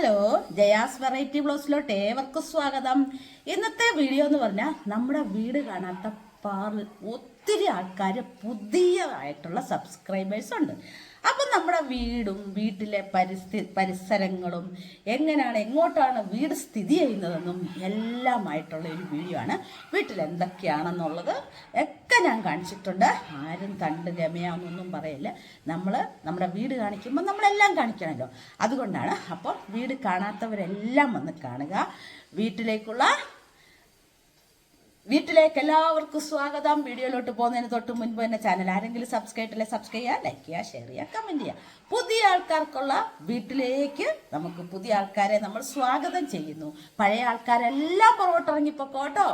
Hello, Jaya's variety ബ്ലോഗ്സിലോട്ട് ഏവർക്കും സ്വാഗതം. ഇന്നത്തെ വീഡിയോ എന്ന് പറഞ്ഞാൽ നമ്മുടെ വീട് കാണാത്ത ഒത്തിരി ആൾക്കാർ പുതിയതായിട്ടുള്ള സബ്സ്ക്രൈബേഴ്സ് ഉണ്ട്. അപ്പം നമ്മുടെ വീടും വീട്ടിലെ പരിസരങ്ങളും എങ്ങോട്ടാണ് വീട് സ്ഥിതി ചെയ്യുന്നതെന്നും എല്ലാമായിട്ടുള്ള ഒരു വീഡിയോ ആണ്. വീട്ടിൽ എന്തൊക്കെയാണെന്നുള്ളത് ഒക്കെ ഞാൻ കാണിച്ചിട്ടുണ്ട്. ആരും തണ്ട് ഗമയാന്നൊന്നും പറയില്ല. നമ്മുടെ വീട് കാണിക്കുമ്പോൾ നമ്മളെല്ലാം കാണിക്കണമല്ലോ, അതുകൊണ്ടാണ്. അപ്പോൾ വീട് കാണാത്തവരെല്ലാം വന്ന് കാണുക. വീട്ടിലേക്ക് എല്ലാവർക്കും സ്വാഗതം. വീഡിയോയിലോട്ട് പോകുന്നതിന് തൊട്ട് മുൻപ് തന്നെ ചാനൽ ആരെങ്കിലും സബ്സ്ക്രൈബ് ചെയ്യുക, ലൈക്ക് ചെയ്യുക, ഷെയർ ചെയ്യുക, കമൻറ്റ് ചെയ്യുക. പുതിയ ആൾക്കാർക്കുള്ള വീട്ടിലേക്ക് നമുക്ക് പുതിയ ആൾക്കാരെ നമ്മൾ സ്വാഗതം ചെയ്യുന്നു. പഴയ ആൾക്കാരെല്ലാം പുറകോട്ടിറങ്ങിപ്പോക്കോട്ടോ,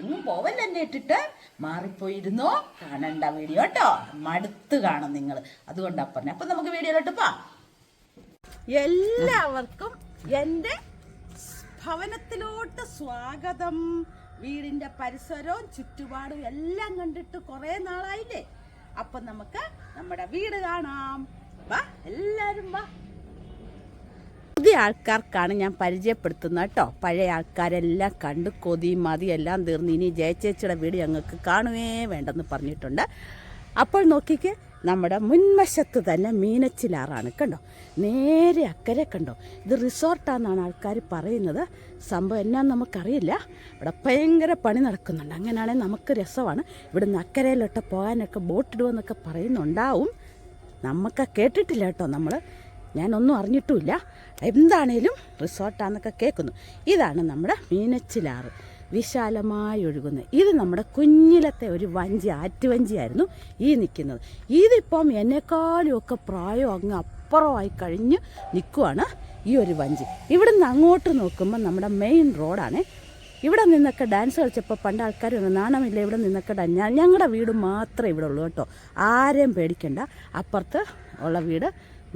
എങ്ങും പോവല്ല. എന്നെ ഇട്ടിട്ട് മാറിപ്പോയിരുന്നോ, കാണണ്ട വീഡിയോ കേട്ടോ, മടുത്ത് കാണും നിങ്ങൾ. അതുകൊണ്ടാണ് പറഞ്ഞത്. അപ്പം നമുക്ക് വീഡിയോയിലോട്ട് പോവാം. എല്ലാവർക്കും എൻ്റെ ഭവനത്തിലോട്ട് സ്വാഗതം. വീടിന്റെ പരിസരവും ചുറ്റുപാടും എല്ലാം കണ്ടിട്ട് കുറെ നാളായില്ലേ. അപ്പൊ നമുക്ക് നമ്മുടെ വീട് കാണാം. വാ, എല്ലാരും വാ. പുതിയ ആൾക്കാർക്കാണ് ഞാൻ പരിചയപ്പെടുത്തുന്നത് കേട്ടോ. പഴയ ആൾക്കാരെല്ലാം കണ്ട് കൊതിയും മതിയും എല്ലാം തീർന്ന് ഇനി ജയചേച്ചിയുടെ വീട് ഞങ്ങൾക്ക് കാണുവേ വേണ്ടെന്ന് പറഞ്ഞിട്ടുണ്ട്. അപ്പോൾ നോക്കിക്ക്, നമ്മുടെ മുൻവശത്ത് തന്നെ മീനച്ചിലാറാണ്. കണ്ടോ, നേരെ അക്കരെ കണ്ടോ. ഇത് റിസോർട്ടാണെന്നാണ് ആൾക്കാർ പറയുന്നത്. സംഭവം എന്നാന്ന് നമുക്കറിയില്ല. ഇവിടെ ഭയങ്കര പണി നടക്കുന്നുണ്ട്. അങ്ങനെയാണെങ്കിൽ നമുക്ക് രസമാണ്. ഇവിടുന്ന് അക്കരയിലോട്ട് പോകാനൊക്കെ ബോട്ടിടുമെന്നൊക്കെ പറയുന്നുണ്ടാവും. നമുക്ക് കേട്ടിട്ടില്ല കേട്ടോ. ഞാനൊന്നും അറിഞ്ഞിട്ടുമില്ല. എന്താണേലും റിസോർട്ടാന്നൊക്കെ കേൾക്കുന്നു. ഇതാണ് നമ്മുടെ മീനച്ചിലാറ്, വിശാലമായി ഒഴുകുന്നത്. ഇത് നമ്മുടെ കുഞ്ഞിലത്തെ ഒരു വഞ്ചി, ആറ്റുവഞ്ചിയായിരുന്നു ഈ നിൽക്കുന്നത്. ഇതിപ്പം എന്നെക്കാളും ഒക്കെ പ്രായം അങ്ങ് അപ്പുറമായി കഴിഞ്ഞ് നിൽക്കുവാണ് ഈ ഒരു വഞ്ചി. ഇവിടെ നിന്ന് അങ്ങോട്ട് നോക്കുമ്പോൾ നമ്മുടെ മെയിൻ റോഡാണ്. ഇവിടെ നിന്നൊക്കെ ഡാൻസ് കളിച്ചപ്പോൾ പണ്ട് ആൾക്കാർ നാണമില്ല, ഇവിടെ നിന്നൊക്കെ ഞങ്ങളുടെ വീട് മാത്രമേ ഇവിടെ ഉള്ളൂ കേട്ടോ. ആരെയും പേടിക്കണ്ട. അപ്പുറത്ത് ഉള്ള വീട്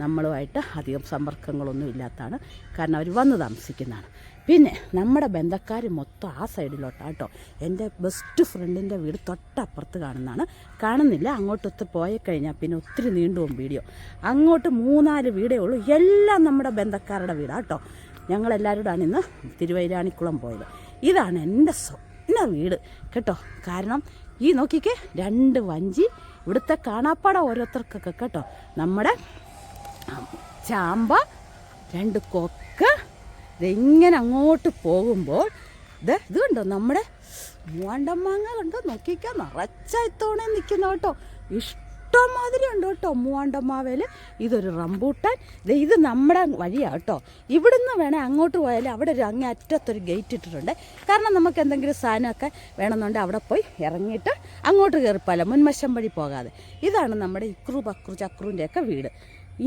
നമ്മളുമായിട്ട് അധികം സമ്പർക്കങ്ങളൊന്നും ഇല്ലാത്തതാണ്. കാരണം അവർ വന്ന് താമസിക്കുന്നതാണ്. പിന്നെ നമ്മുടെ ബന്ധക്കാർ മൊത്തം ആ സൈഡിലോട്ടാണ് കേട്ടോ. എൻ്റെ ബെസ്റ്റ് ഫ്രണ്ടിൻ്റെ വീട് തൊട്ടപ്പുറത്ത് കാണുന്നില്ല. അങ്ങോട്ടൊത്ത് പോയി കഴിഞ്ഞാൽ പിന്നെ ഒത്തിരി നീണ്ടുപോകും വീഡിയോ. അങ്ങോട്ട് 3-4 വീടേ ഉള്ളൂ. എല്ലാം നമ്മുടെ ബന്ധക്കാരുടെ വീടാണ് കേട്ടോ. ഞങ്ങളെല്ലാവരോടാണ് ഇന്ന് തിരുവൈരാണിക്കുളം പോയത്. ഇതാണ് എൻ്റെ സ്വപ്ന വീട് കേട്ടോ. കാരണം ഈ നോക്കിക്കേ, 2 വഞ്ചി, ഇവിടുത്തെ കാണാപ്പാടം ഓരോരുത്തർക്കൊക്കെ കേട്ടോ. നമ്മുടെ ചാമ്പ, 2 കൊക്ക്. ഇതെങ്ങനെ അങ്ങോട്ട് പോകുമ്പോൾ ഇത് കണ്ടോ, നമ്മുടെ മൂവാണ്ടമാങ്ങ കണ്ടോ, നോക്കിക്കാൻ നിറച്ചായത്തോണെ നിൽക്കുന്ന കേട്ടോ. ഇഷ്ടംമാതിരി ഉണ്ട് കേട്ടോ മൂവാണ്ടമാവേൽ. ഇതൊരു റംബൂട്ടാൻ. ഇത് നമ്മുടെ വഴിയാണ് കേട്ടോ. ഇവിടുന്ന് വേണേൽ അങ്ങോട്ട് പോയാൽ അവിടെ ഒരു അങ്ങേ അറ്റത്തൊരു ഗേറ്റ് ഇട്ടിട്ടുണ്ട്. കാരണം നമുക്ക് എന്തെങ്കിലും സാധനമൊക്കെ വേണമെന്നുണ്ടെങ്കിൽ അവിടെ പോയി ഇറങ്ങിയിട്ട് അങ്ങോട്ട് കയറിപ്പോല, മുൻവശം വഴി പോകാതെ. ഇതാണ് നമ്മുടെ ഇക്രു ബക്രു ചക്രുവിൻ്റെയൊക്കെ വീട്.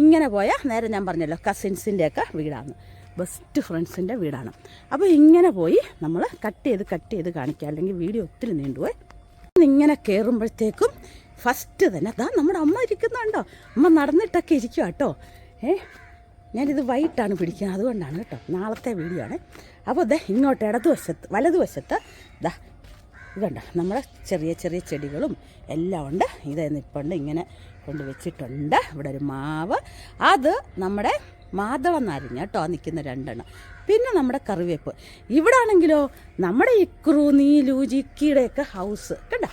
ഇങ്ങനെ പോയാൽ നേരെ ഞാൻ പറഞ്ഞല്ലോ കസിൻസിൻ്റെയൊക്കെ വീടാണ്, ബെസ്റ്റ് ഫ്രണ്ട്സിൻ്റെ വീടാണ്. അപ്പോൾ ഇങ്ങനെ പോയി നമ്മൾ കട്ട് ചെയ്ത് കാണിക്കുക, അല്ലെങ്കിൽ വീഡിയോ ഒത്തിരി നീണ്ടുപോയി. ഇങ്ങനെ കയറുമ്പോഴത്തേക്കും ഫസ്റ്റ് തന്നെ നമ്മുടെ അമ്മ ഇരിക്കുന്നുണ്ടോ. അമ്മ നടന്നിട്ടൊക്കെ ഇരിക്കുക കേട്ടോ. ഞാനിത് വൈകിട്ടാണ് പിടിക്കുന്നത്, അതുകൊണ്ടാണ് കേട്ടോ. നാളത്തെ വീഡിയോ ആണ്. അപ്പോൾ ഇങ്ങോട്ട് വലതുവശത്ത് ഇതുണ്ട്, നമ്മുടെ ചെറിയ ചെടികളും എല്ലാം ഉണ്ട്. നിൽപ്പുണ്ട്, ഇങ്ങനെ കൊണ്ട് വെച്ചിട്ടുണ്ട്. ഇവിടെ ഒരു മാവ്, അത് നമ്മുടെ മാതള നാരങ്ങ കേട്ടോ, നിൽക്കുന്ന 2 പിന്നെ നമ്മുടെ കറിവേപ്പ്. ഇവിടെ ആണെങ്കിലോ നമ്മുടെ ഇക്രു, നീലു, ജിക്കിയുടെയൊക്കെ ഹൗസ് കണ്ടോ.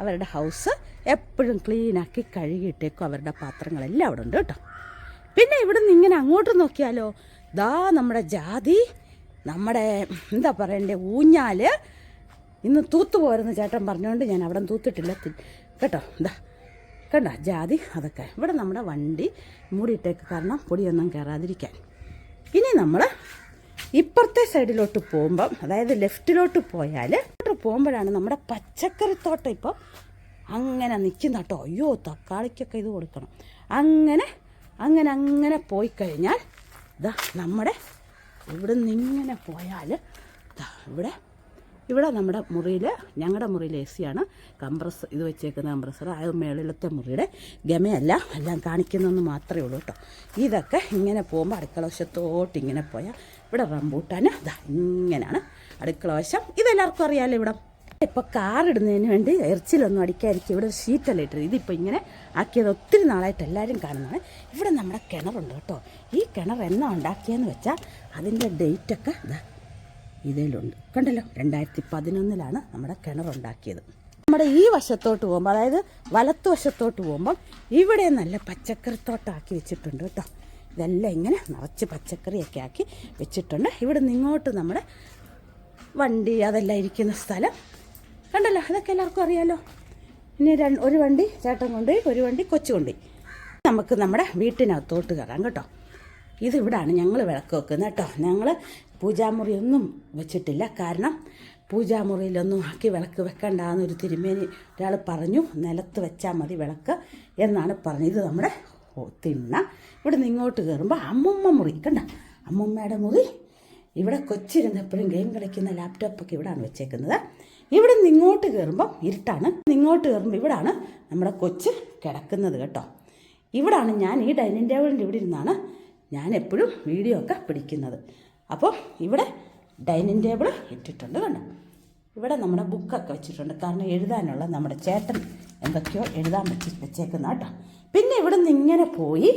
അവരുടെ ഹൗസ് എപ്പോഴും ക്ലീനാക്കി കഴുകിയിട്ടേക്കും. അവരുടെ പാത്രങ്ങളെല്ലാം അവിടെ ഉണ്ട് കേട്ടോ. പിന്നെ ഇവിടുന്ന് ഇങ്ങനെ അങ്ങോട്ട് നോക്കിയാലോ, നമ്മുടെ ജാതി, നമ്മുടെ എന്താ പറയണ്ടേ, ഊഞ്ഞാൽ. ഇന്ന് തൂത്തുപോരുന്ന ചേട്ടൻ പറഞ്ഞുകൊണ്ട് ഞാൻ അവിടെ തൂത്തിട്ടില്ല കേട്ടോ. കണ്ടോ ജാതി, അതൊക്കെ. ഇവിടെ നമ്മുടെ വണ്ടി മൂടിയിട്ടേക്ക്, കാരണം പൊടിയൊന്നും കയറാതിരിക്കാൻ. ഇനി നമ്മൾ ഇപ്പുറത്തെ സൈഡിലോട്ട് പോകുമ്പം, അതായത് ലെഫ്റ്റിലോട്ട് പോകുമ്പോഴാണ് നമ്മുടെ പച്ചക്കറിത്തോട്ടം ഇപ്പോൾ അങ്ങനെ നിൽക്കുന്ന കേട്ടോ. അയ്യോ, തക്കാളിക്കൊക്കെ ഇത് കൊടുക്കണം. അങ്ങനെ പോയി കഴിഞ്ഞാൽ നമ്മുടെ ഇവിടെ നിന്നിങ്ങനെ പോയാൽ ഇവിടെ നമ്മുടെ മുറിയിൽ, ഞങ്ങളുടെ മുറിയിൽ AC ആണ്. ഇത് വെച്ചേക്കുന്ന കംപ്രസർ. അത് മേളിലത്തെ മുറിയുടെ ഗമയല്ല, എല്ലാം കാണിക്കുന്നതെന്ന് മാത്രമേ ഉള്ളൂ കേട്ടോ. ഇതൊക്കെ ഇങ്ങനെ പോകുമ്പോൾ അടുക്കള വശത്തോട്ട് ഇങ്ങനെ പോയാൽ ഇവിടെ റംബൂട്ടാൻ ഇങ്ങനെയാണ് അടുക്കള വശം. ഇതെല്ലാവർക്കും അറിയാമല്ലോ. ഇവിടെ ഇപ്പോൾ കാറിടുന്നതിന് വേണ്ടി എർച്ചിലൊന്നും അടിക്കാതിരിക്കും ഇവിടെ ഒരു ഷീറ്റല്ല ഇട്ടത്. ഇതിപ്പോൾ ഇങ്ങനെ ആക്കിയത് ഒത്തിരി നാളായിട്ട് എല്ലാവരും കാണുന്നതാണ്. ഇവിടെ നമ്മുടെ കിണറുണ്ട് കേട്ടോ. ഈ കിണർ എന്നാ ഉണ്ടാക്കിയെന്ന് വെച്ചാൽ അതിൻ്റെ ഡേറ്റൊക്കെ ഇതിലുണ്ട്. കണ്ടല്ലോ, 2011 നമ്മുടെ കിണറുണ്ടാക്കിയത്. നമ്മുടെ ഈ വശത്തോട്ട് പോകുമ്പോൾ, അതായത് വലത്ത് വശത്തോട്ട് പോകുമ്പം ഇവിടെ നല്ല പച്ചക്കറിത്തോട്ടമാക്കി വെച്ചിട്ടുണ്ട് കേട്ടോ. ഇതെല്ലാം ഇങ്ങനെ നിറച്ച് പച്ചക്കറിയൊക്കെ ആക്കി വെച്ചിട്ടുണ്ട്. ഇവിടെ നിന്ന് ഇങ്ങോട്ട് നമ്മുടെ വണ്ടി അതെല്ലാം ഇരിക്കുന്ന സ്ഥലം കണ്ടല്ലോ. അതൊക്കെ എല്ലാവർക്കും അറിയാമല്ലോ. ഇനി ഒരു വണ്ടി ചേട്ടൻ കൊണ്ടുപോയി, ഒരു വണ്ടി കൊച്ചു കൊണ്ടുപോയി. നമുക്ക് നമ്മുടെ വീട്ടിനകത്തോട്ട് കയറാം കേട്ടോ. ഇതിവിടാണ് ഞങ്ങൾ വിളക്ക് വെക്കുന്നത് കേട്ടോ. ഞങ്ങൾ പൂജാമുറിയൊന്നും വെച്ചിട്ടില്ല. കാരണം പൂജാമുറിയിലൊന്നും ആക്കി വിളക്ക് വെക്കണ്ടെന്നൊരു തിരുമേനി ഒരാൾ പറഞ്ഞു. നിലത്ത് വെച്ചാൽ മതി വിളക്ക് എന്നാണ് പറഞ്ഞത്. ഇത് നമ്മുടെ തിണ്ണ. ഇവിടെ നിന്ന് ഇങ്ങോട്ട് കയറുമ്പോൾ അമ്മൂമ്മ മുറി കണ്ട, അമ്മൂമ്മയുടെ മുറി. ഇവിടെ കൊച്ചിരുന്നപ്പോഴും ഗെയിം കളിക്കുന്ന ലാപ്ടോപ്പൊക്കെ ഇവിടാണ് വെച്ചേക്കുന്നത്. ഇവിടെ നിന്ന് ഇങ്ങോട്ട് കയറുമ്പം ഇരുട്ടാണ്. ഇങ്ങോട്ട് കയറുമ്പോൾ ഇവിടാണ് നമ്മുടെ കൊച്ച് കിടക്കുന്നത് കേട്ടോ. ഇവിടാണ് ഞാൻ ഈ ഡൈനിങ് ടേബിളിൻ്റെ ഇവിടെ ഇരുന്നാണ് ഞാൻ എപ്പോഴും വീഡിയോ ഒക്കെ പിടിക്കുന്നത്. അപ്പോൾ ഇവിടെ ഡൈനിങ് ടേബിൾ ഇട്ടിട്ടുണ്ട് കണ്ടോ. ഇവിടെ നമ്മുടെ ബുക്കൊക്കെ വെച്ചിട്ടുണ്ട്. കാരണം എഴുതാനുള്ള നമ്മുടെ ചേട്ടൻ എന്തൊക്കെയോ എഴുതാൻ വെച്ചേക്കുന്ന കേട്ടോ. പിന്നെ ഇവിടെ നിന്ന് ഇങ്ങനെ പോയി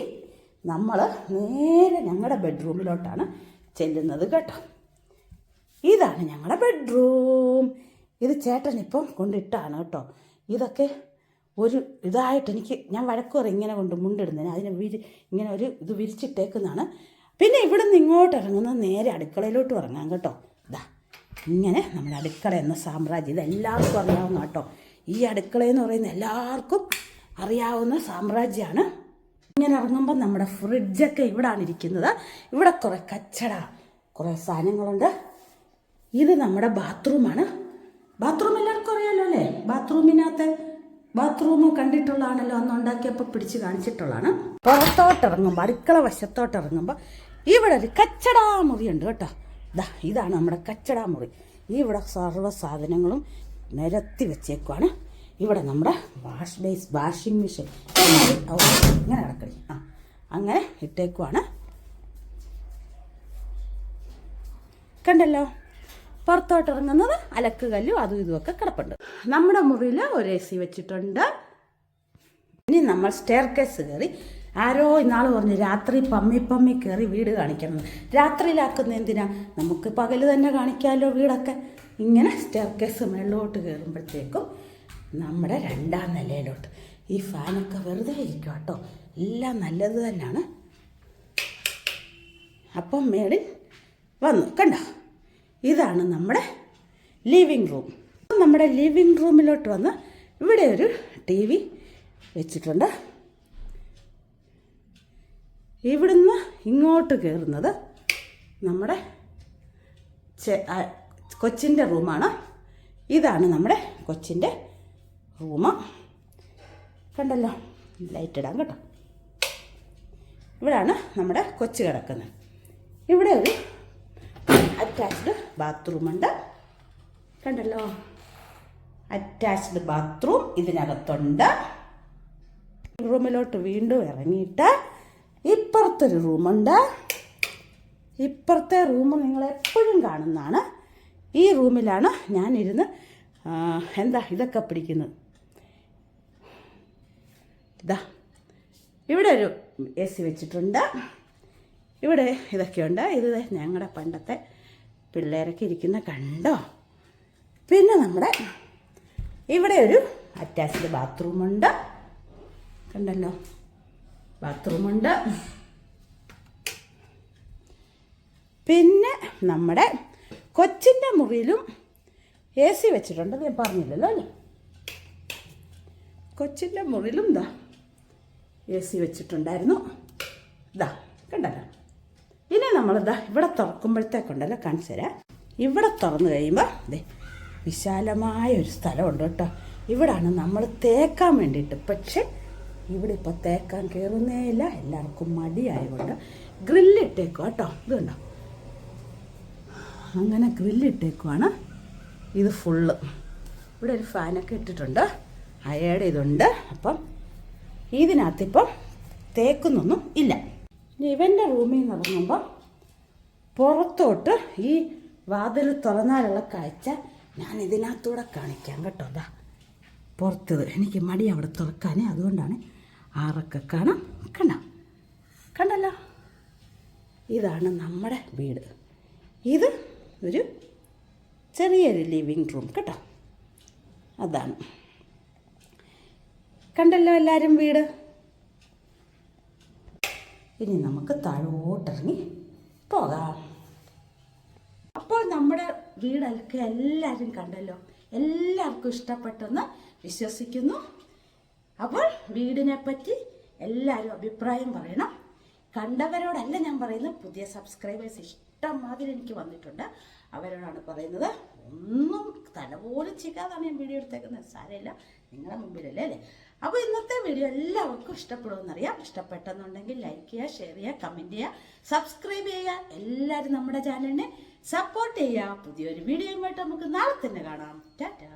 നമ്മൾ നേരെ ഞങ്ങളുടെ ബെഡ്റൂമിലോട്ടാണ് ചെല്ലുന്നത് കേട്ടോ. ഇതാണ് ഞങ്ങളുടെ ബെഡ്റൂം. ഇത് ചേട്ടൻ ഇപ്പം കൊണ്ടിട്ടാണ് കേട്ടോ. ഇതൊക്കെ ഒരു ഇതായിട്ട് ഞാൻ വഴക്ക് പറയും ഇങ്ങനെ കൊണ്ട് മുണ്ടിടുന്നതിന്. അതിനെ ഇങ്ങനെ ഒരു ഇത് വിരിച്ചിട്ടേക്കുന്നതാണ്. പിന്നെ ഇവിടെ നിന്ന് ഇങ്ങോട്ട് ഇറങ്ങുന്നത് നേരെ അടുക്കളയിലോട്ട് ഇറങ്ങാം കേട്ടോ. ഇതാ ഇങ്ങനെ നമ്മുടെ അടുക്കള എന്ന സാമ്രാജ്യം ഇതെല്ലാവർക്കും അറിയാവുന്ന കേട്ടോ. ഈ അടുക്കളയെന്ന് പറയുന്ന എല്ലാവർക്കും അറിയാവുന്ന സാമ്രാജ്യമാണ്. ഇങ്ങനെ ഇറങ്ങുമ്പോൾ നമ്മുടെ ഫ്രിഡ്ജൊക്കെ ഇവിടാണ് ഇരിക്കുന്നത്. ഇവിടെ കുറേ കച്ചട കുറേ സാധനങ്ങളുണ്ട്. ഇത് നമ്മുടെ ബാത്റൂമാണ്. ബാത്റൂം എല്ലാവർക്കും അറിയാമല്ലോ അല്ലേ. ബാത്റൂം കണ്ടിട്ടുള്ളതാണല്ലോ, അന്ന് ഉണ്ടാക്കിയപ്പോൾ പിടിച്ച് കാണിച്ചിട്ടുള്ളതാണ്. പുറത്തോട്ടിറങ്ങുമ്പോൾ അടുക്കള വശത്തോട്ടിറങ്ങുമ്പോൾ ഇവിടെ ഒരു കച്ചടാ മുറിയുണ്ട് കേട്ടോ. ഇതാണ് നമ്മുടെ കച്ചടാ മുറി. ഇവിടെ സർവ്വ സാധനങ്ങളും നിരത്തി വെച്ചേക്കുവാണ്. ഇവിടെ നമ്മുടെ വാഷിംഗ് മെഷീൻ ഇങ്ങനെ കിടക്കണി അങ്ങനെ ഇട്ടേക്കുവാണ് കണ്ടല്ലോ. പുറത്തോട്ടിറങ്ങുന്നത് അലക്ക് കല്ലും അതും ഇതുമൊക്കെ കിടപ്പുണ്ട്. നമ്മുടെ മുറിയിൽ ഒരു AC വെച്ചിട്ടുണ്ട്. ഇനി നമ്മൾ സ്റ്റെയർ കേസ് കയറി. ആരോ ഇന്നാൾ പറഞ്ഞു രാത്രി പമ്മി കയറി വീട് കാണിക്കണം. രാത്രിയിലാക്കുന്ന എന്തിനാ, നമുക്ക് പകൽ തന്നെ കാണിക്കാമല്ലോ വീടൊക്കെ. ഇങ്ങനെ സ്റ്റെയർ കേസ് മേളിലോട്ട് കയറുമ്പോഴത്തേക്കും നമ്മുടെ 2ാം നിലയിലോട്ട്. ഈ ഫാനൊക്കെ വെറുതെ ഇരിക്കും കേട്ടോ, എല്ലാം നല്ലത് തന്നെയാണ്. അപ്പം മേളിൽ വന്നു കണ്ടോ. ഇതാണ് നമ്മുടെ ലിവിങ് റൂം. നമ്മുടെ ലിവിങ് റൂമിലോട്ട് വന്ന് ഇവിടെ ഒരു TV വെച്ചിട്ടുണ്ട്. ഇവിടുന്ന് ഇങ്ങോട്ട് കയറുന്നത് നമ്മുടെ കൊച്ചിൻ്റെ റൂമാണ്. ഇതാണ് നമ്മുടെ കൊച്ചിൻ്റെ റൂം കണ്ടല്ലോ. ലൈറ്റ് ഇടാം കേട്ടോ. ഇവിടാണ് നമ്മുടെ കൊച്ച് കിടക്കുന്നത്. ഇവിടെ ഒരു അറ്റാച്ച്ഡ് ബാത്റൂമുണ്ട് കണ്ടല്ലോ. അറ്റാച്ച്ഡ് ബാത്റൂം ഇതിനകത്തുണ്ട്. റൂമിലോട്ട് വീണ്ടും ഇറങ്ങിയിട്ട് ഇപ്പുറത്തൊരു റൂമുണ്ട്. ഇപ്പുറത്തെ റൂം നിങ്ങളെപ്പോഴും കാണുന്നതാണ്. ഈ റൂമിലാണ് ഞാനിരുന്ന് ഇതൊക്കെ പിടിക്കുന്നത്. ഇവിടെ ഒരു AC വെച്ചിട്ടുണ്ട്. ഇവിടെ ഇതൊക്കെയുണ്ട്. ഇത് ഞങ്ങളുടെ പണ്ടത്തെ പിള്ളേരൊക്കെ ഇരിക്കുന്ന കണ്ടോ. പിന്നെ നമ്മുടെ ഇവിടെ ഒരു അറ്റാച്ച്ഡ് ബാത്റൂമുണ്ട് കണ്ടല്ലോ. ബാത്റൂമുണ്ട്. പിന്നെ നമ്മുടെ കൊച്ചിൻ്റെ മുറിയിലും AC വെച്ചിട്ടുണ്ട്. ഞാൻ പറഞ്ഞില്ലല്ലോ അല്ലേ. കൊച്ചിൻ്റെ മുറിയിലും AC വെച്ചിട്ടുണ്ടായിരുന്നു. കണ്ടല്ലോ. ഇനി നമ്മളിതാ ഇവിടെ തുറക്കുമ്പോഴത്തേക്കുണ്ടല്ലോ കാണിച്ചു തരാം. ഇവിടെ തുറന്നു കഴിയുമ്പോൾ വിശാലമായ ഒരു സ്ഥലമുണ്ട് കേട്ടോ. ഇവിടാണ് നമ്മൾ തേക്കാൻ വേണ്ടിയിട്ട്. പക്ഷെ ഇവിടെ ഇപ്പോൾ തേക്കാൻ കയറുന്നേ ഇല്ല, എല്ലാവർക്കും മടിയായതുകൊണ്ട് ഗ്രില്ലിട്ടേക്കും കേട്ടോ. ഇത് കണ്ടോ, അങ്ങനെ ഗ്രില്ലിട്ടേക്കുവാണ്. ഇത് ഫുള്ള് ഇവിടെ ഒരു ഫാനൊക്കെ ഇട്ടിട്ടുണ്ട്, അയയുടെ ഇതുണ്ട്. അപ്പം ഇതിനകത്തിപ്പം തേക്കുന്നൊന്നും ഇല്ല. ഇവൻ്റെ റൂമിൽ നിന്ന് ഇറങ്ങുമ്പോൾ പുറത്തോട്ട് ഈ വാതിൽ തുറന്നാലുള്ള കാഴ്ച ഞാൻ ഇതിനകത്തൂടെ കാണിക്കാം കേട്ടോ. അതാ പുറത്തത് എനിക്ക് മടി അവിടെ തുറക്കാനേ, അതുകൊണ്ടാണ് ആറൊക്കെ കാണാം. കണ്ടല്ലോ, ഇതാണ് നമ്മുടെ വീട്. ഇത് ഒരു ചെറിയൊരു ലിവിങ് റൂം കേട്ടോ. അതാണ്, കണ്ടല്ലോ എല്ലാവരും വീട്. ഇനി നമുക്ക് താഴോട്ടിറങ്ങി പോകാം. അപ്പോൾ നമ്മുടെ വീടൊക്കെ എല്ലാവരും കണ്ടല്ലോ, എല്ലാവർക്കും ഇഷ്ടപ്പെട്ടെന്ന് വിശ്വസിക്കുന്നു. അപ്പോൾ വീടിനെ പറ്റി എല്ലാവരും അഭിപ്രായം പറയണം. കണ്ടവരോടല്ല ഞാൻ പറയുന്നത്, പുതിയ സബ്സ്ക്രൈബേഴ്സ് ഇഷ്ടംമാതിരി എനിക്ക് വന്നിട്ടുണ്ട്, അവരോടാണ് പറയുന്നത്. ഒന്നും തലപോലും ചെയ്യാതാണ് ഞാൻ വീഡിയോ എടുത്തേക്കുന്നത്. സാരമില്ല, നിങ്ങളുടെ മുമ്പിലല്ലേ അല്ലേ. അപ്പോൾ ഇന്നത്തെ വീഡിയോ എല്ലാവർക്കും ഇഷ്ടപ്പെടുമെന്നറിയാം. ഇഷ്ടപ്പെട്ടെന്നുണ്ടെങ്കിൽ ലൈക്ക് ചെയ്യുക, ഷെയർ ചെയ്യുക, കമൻറ്റ് ചെയ്യുക, സബ്സ്ക്രൈബ് ചെയ്യുക. എല്ലാവരും നമ്മുടെ ചാനലിനെ സപ്പോർട്ട് ചെയ്യുക. പുതിയൊരു വീഡിയോയുമായിട്ട് നമുക്ക് നാളെ തന്നെ കാണാം. ടാറ്റാ.